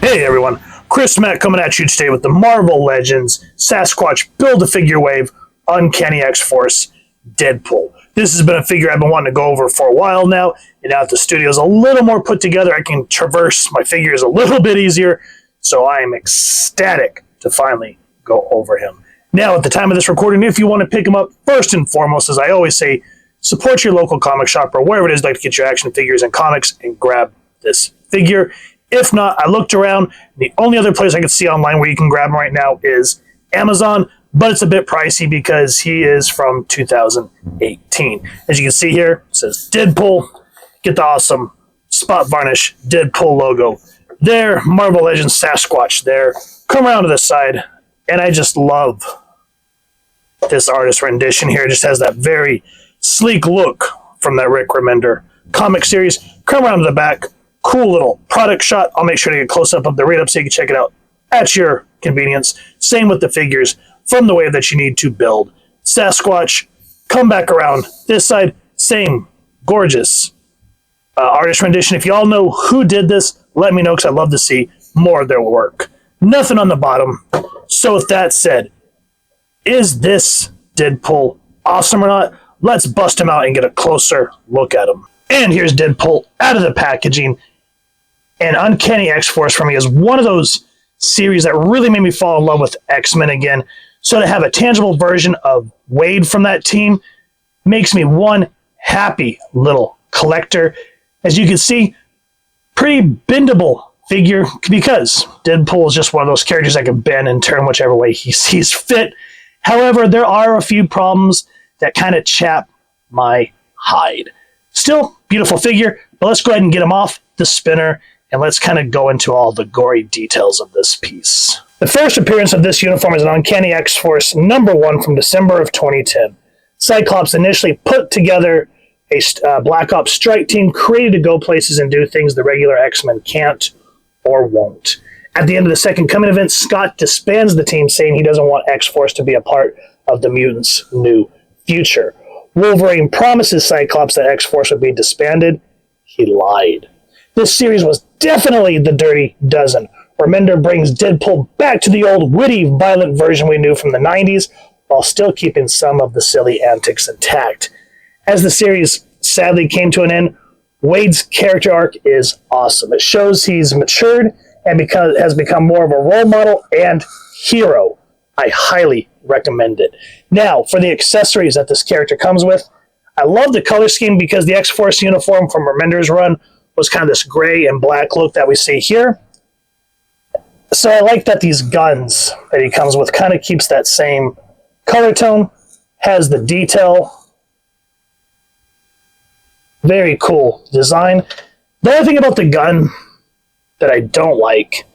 Hey everyone, Chris Mack coming at you today with the Marvel Legends Sasquatch Build-A-Figure Wave Uncanny X-Force Deadpool. This has been a figure I've been wanting to go over for a while now, and now that the studio is a little more put together, I can traverse my figures a little bit easier, so I am ecstatic to finally go over him. Now, at the time of this recording, if you want to pick him up, first and foremost, as I always say, support your local comic shop or wherever it is like to get your action figures and comics and grab this figure. If not, I looked around. The only other place I could see online where you can grab him right now is Amazon, but it's a bit pricey because he is from 2018. As you can see here, it says Deadpool. Get the awesome spot varnish Deadpool logo there. Marvel Legends Sasquatch there. Come around to this side, and I just love this artist rendition here. It just has that very sleek look from that Rick Remender comic series. Come around to the back. Cool little product shot. I'll make sure to get a close-up of the read-up so you can check it out at your convenience. Same with the figures from the wave that you need to build Sasquatch. Come back around this side. Same gorgeous artist rendition. If you all know who did this, let me know because I'd love to see more of their work. Nothing on the bottom. So with that said, is this Deadpool awesome or not? Let's bust him out and get a closer look at him. And here's Deadpool out of the packaging. And Uncanny X-Force for me is one of those series that really made me fall in love with X-Men again. So to have a tangible version of Wade from that team makes me one happy little collector. As you can see, pretty bendable figure because Deadpool is just one of those characters that can bend and turn whichever way he sees fit. However, there are a few problems that kind of chap my hide. Still, beautiful figure, but let's go ahead and get him off the spinner and let's kind of go into all the gory details of this piece. The first appearance of this uniform is an Uncanny X-Force #1 from December of 2010. Cyclops initially put together a Black Ops strike team created to go places and do things the regular X-Men can't or won't. At the end of the Second Coming event, Scott disbands the team, saying he doesn't want X-Force to be a part of the mutants' new future. Wolverine promises Cyclops that X-Force would be disbanded. He lied. This series was definitely the Dirty Dozen. Remender brings Deadpool back to the old witty, violent version we knew from the 90s, while still keeping some of the silly antics intact. As the series sadly came to an end, Wade's character arc is awesome. It shows he's matured and has become more of a role model and hero. I highly recommend it. Now, for the accessories that this character comes with, I love the color scheme because the X-Force uniform from Remender's run was kind of this gray and black look that we see here. So I like that these guns that he comes with kind of keeps that same color tone, has the detail. Very cool design. The only thing about the gun that I don't like,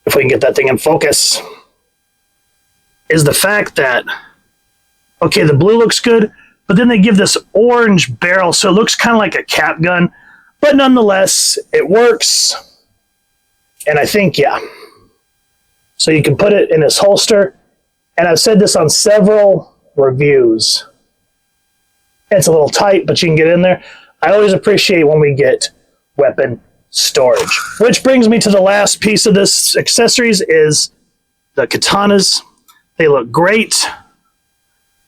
if we can get that thing in focus, is the fact that, okay, the blue looks good, but then they give this orange barrel, so it looks kind of like a cap gun, but nonetheless, it works, and I think, yeah. So you can put it in this holster, and I've said this on several reviews. It's a little tight, but you can get in there. I always appreciate when we get weapon storage, which brings me to the last piece of this accessories is the katanas. They look great.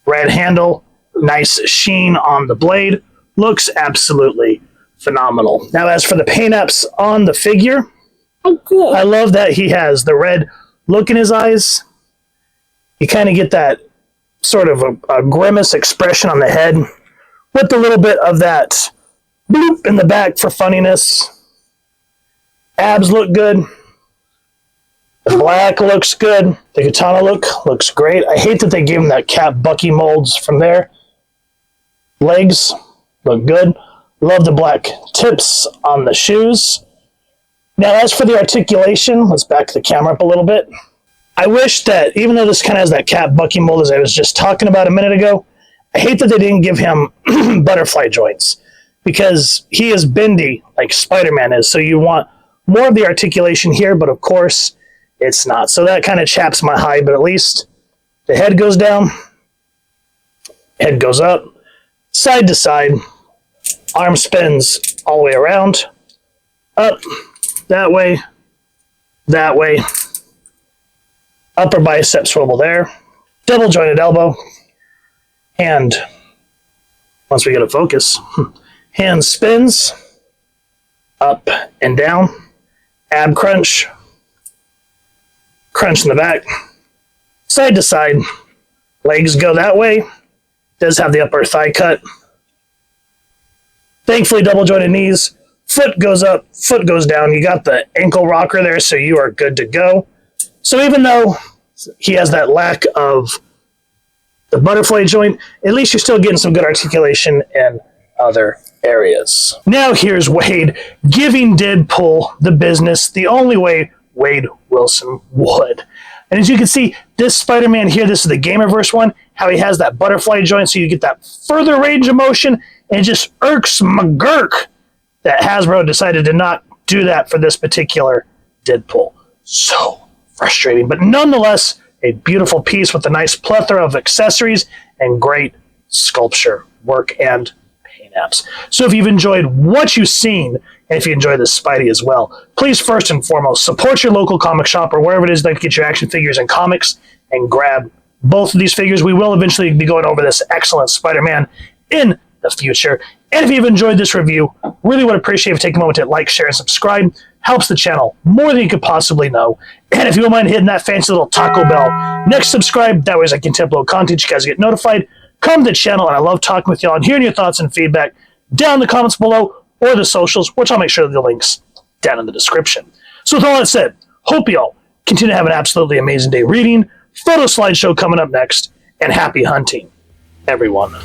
Red handle, nice sheen on the blade. Looks absolutely phenomenal. Now, as for the paint apps on the figure, I love that he has the red look in his eyes. You kind of get that sort of a grimace expression on the head with a little bit of that bloop in the back for funniness. Abs look good. The black looks good. The katana look looks great. I hate that they gave him that Cap Bucky molds from there. Legs look good. Love the black tips on the shoes. Now, as for the articulation, let's back the camera up a little bit. I wish that, even though this kind of has that Cap Bucky mold as I was just talking about a minute ago, I hate that they didn't give him butterfly joints because he is bendy like Spider-Man is. So you want more of the articulation here, but of course, it's not. So that kind of chaps my hide, but at least the head goes down, head goes up, side to side, arm spins all the way around, up, that way, that way. Upper bicep swivel there. Double jointed elbow. Hand, once we get a focus, hand spins up and down. Ab crunch. Crunch in the back. Side to side. Legs go that way. Does have the upper thigh cut. Thankfully, double jointed knees. Foot goes up, foot goes down. You got the ankle rocker there, so you are good to go. So even though he has that lack of the butterfly joint, at least you're still getting some good articulation in other areas. Now here's Wade giving Deadpool the business the only way Wade Wilson would. And as you can see, this Spider-Man here, this is the Gamerverse one, how he has that butterfly joint so you get that further range of motion, and it just irks McGurk that Hasbro decided to not do that for this particular Deadpool. So frustrating, but nonetheless, a beautiful piece with a nice plethora of accessories and great sculpture work and paint apps. So if you've enjoyed what you've seen, and if you enjoy this Spidey as well, please first and foremost support your local comic shop or wherever it is that you get your action figures and comics, and grab both of these figures. We will eventually be going over this excellent Spider-Man in the future. And if you've enjoyed this review, really would appreciate if you take a moment to like, share, and subscribe. Helps the channel more than you could possibly know. And if you don't mind hitting that fancy little Taco Bell next subscribe, that way as I can upload content, you guys get notified. Come to the channel, and I love talking with y'all and hearing your thoughts and feedback down in the comments below or the socials, which I'll make sure the links down in the description. So with all that said, hope y'all continue to have an absolutely amazing day reading, photo slideshow coming up next, and happy hunting, everyone.